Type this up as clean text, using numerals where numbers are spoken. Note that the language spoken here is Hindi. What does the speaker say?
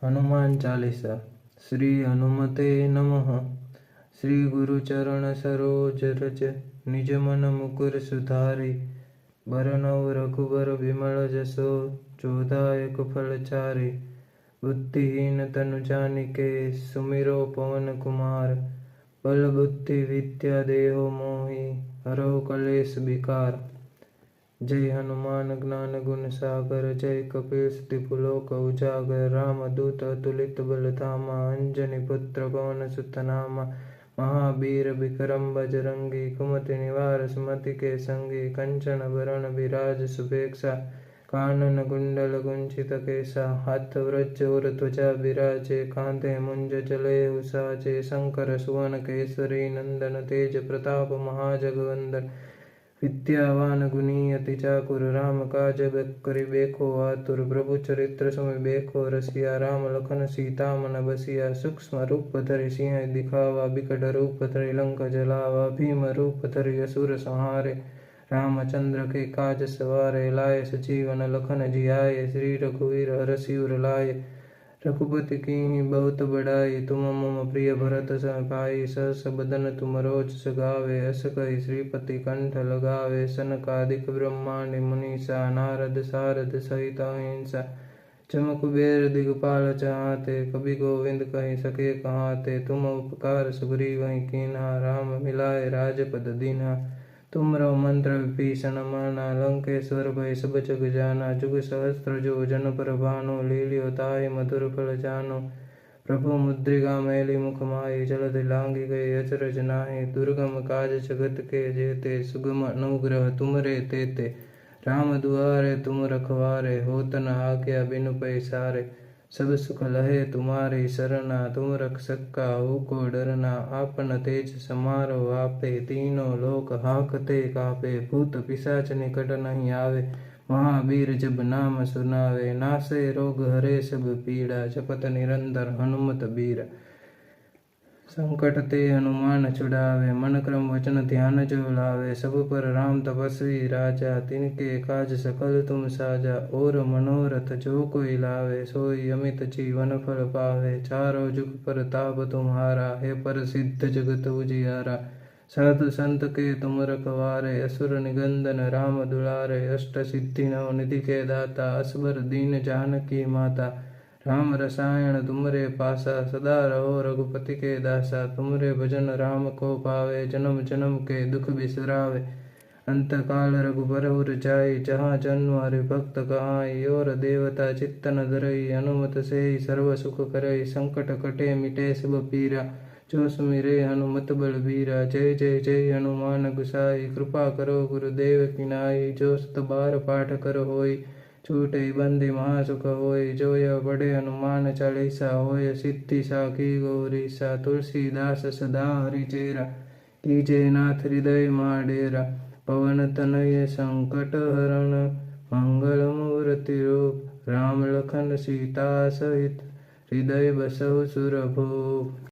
हनुमान चालीसा। श्री हनुमते नमः। श्री गुरु चरण सरोज रज, निज मन मुकुर सुधारी। बरनउँ रघुबर विमल जसो, जोदायक फलचारी। बुद्धिहीन तनु जानिके, सुमिरो पवन कुमार। बल बुद्धि विद्या देहो मोहि, हरहु कलेश विकार। जय हनुमान ज्ञान गुण सागर, जय कपीस लोक उजागर। राम दूत अतुलित बल धामा, अंजनी पुत्र पवन सुत नामा। महावीर विक्रम बजरंगी, कुमति निवार सुमति के संगी। कंचन बरन बिराज सुबेक्षा, कानन कुंडल कुंचित केसा। हाथ वज्र और ध्वजा विराजे, कांधे मुंज जलेऊ साजे। शंकर सुवन केसरी नंदन, तेज प्रताप महाजगवंदन। विद्यावान गुणी अति चाकुर, राम काज करि बेको आतुर। प्रभु चरित्र सुमि बेको रसिया, राम लखन सीता मन बसिया। सूक्ष्म रूप धरि सिंह दिखावा, बिकट रूप धरि लंक जलावा। भीम रूप धरि असुर संहारे, रामचंद्र के काज सवारे। लाए सजीवन लखन जियाए, श्री रघुवीर हरषि उर लाए। रघुपति कीन्ही बहुत बड़ाई, तुम मम प्रिय भरत सम भाई। सहस बदन तुम रोज गावे, अस कहि श्रीपति कंठ लगावे। सनकादिक ब्रह्मांड मुनीसा, नारद सारद सहित अहिंसा। जम कुबेर दिगपाल चाहते, कवि गोविंद कहि सके कहाते। तुम उपकार सुग्रीवहि कीन्हा, राम मिलाए राजपद दीन्हा। तुमरो मंत्र विभीषण माना, लंकेश्वर भय सब जग जाना। जुग सहस्त्र जो जन पर भानु, लील्यो ताहि मधुर फल जानु। प्रभु मुद्रिका मैली मुख माही, जलधि लांघि गए अचरज नाहि। दुर्गम काज जगत के जेते, सुगम अनुग्रह तुमरे तेते। राम दुआरे तुम रखवारे, होत न आज्ञा बिनु पैसारे। सब सुख लहे तुम्हारी सरना, तुम रक्षक काहू को डरना। आपन तेज समारो आपे, तीनों लोक हाकते कापे। भूत पिशाच निकट नहीं आवे, महावीर जब नाम सुनावे। नासे रोग हरे सब पीड़ा, जपत निरंतर हनुमत बीरा। संकट ते हनुमान छुड़ावे, मन क्रम वचन ध्यान जो लावे। सब पर राम तपस्वी राजा, तिनके काज सकल तुम साजा। और मनोरथ जो कोई लावे, सोई अमित जीवन फल पावे। चारों जुग परताप तुम्हारा, हे प्रसिद्ध जगत उजियारा। साधु संत के तुम रखवारे, असुर निकंदन राम दुलारे। अष्ट सिद्धि नव निधि के दाता, असबर दीन जानकी माता। राम रसायन तुमरे पासा, सदा रहो रघुपति के दासा। तुमरे भजन राम को पावे, जन्म जन्म के दुख बिसरावे। अंत काल रघुबर उर जाई, जहाँ जन्म हरि भक्त कहाई। और देवता चित्तन धरई, हनुमत से सर्व सुख करई। संकट कटे मिटे सब पीरा, जो सुमिरे हनुमत बलबीरा। जय जय जय हनुमान गुसाई, कृपा करो गुरुदेव की नाई। जो सत बार पाठ कर होई, छूटे बंदी महासुख होय। जो यह बड़े हनुमान चालीसा, होय सिद्धि साखी गौरीसा। तुलसीदास सदा हरिचेरा, कीजे नाथ हृदय महाडेरा। पवन तनय संकट हरण, मंगल मूर्ति रूप। राम लखन सीता सहित, हृदय बसहु सुरभूप।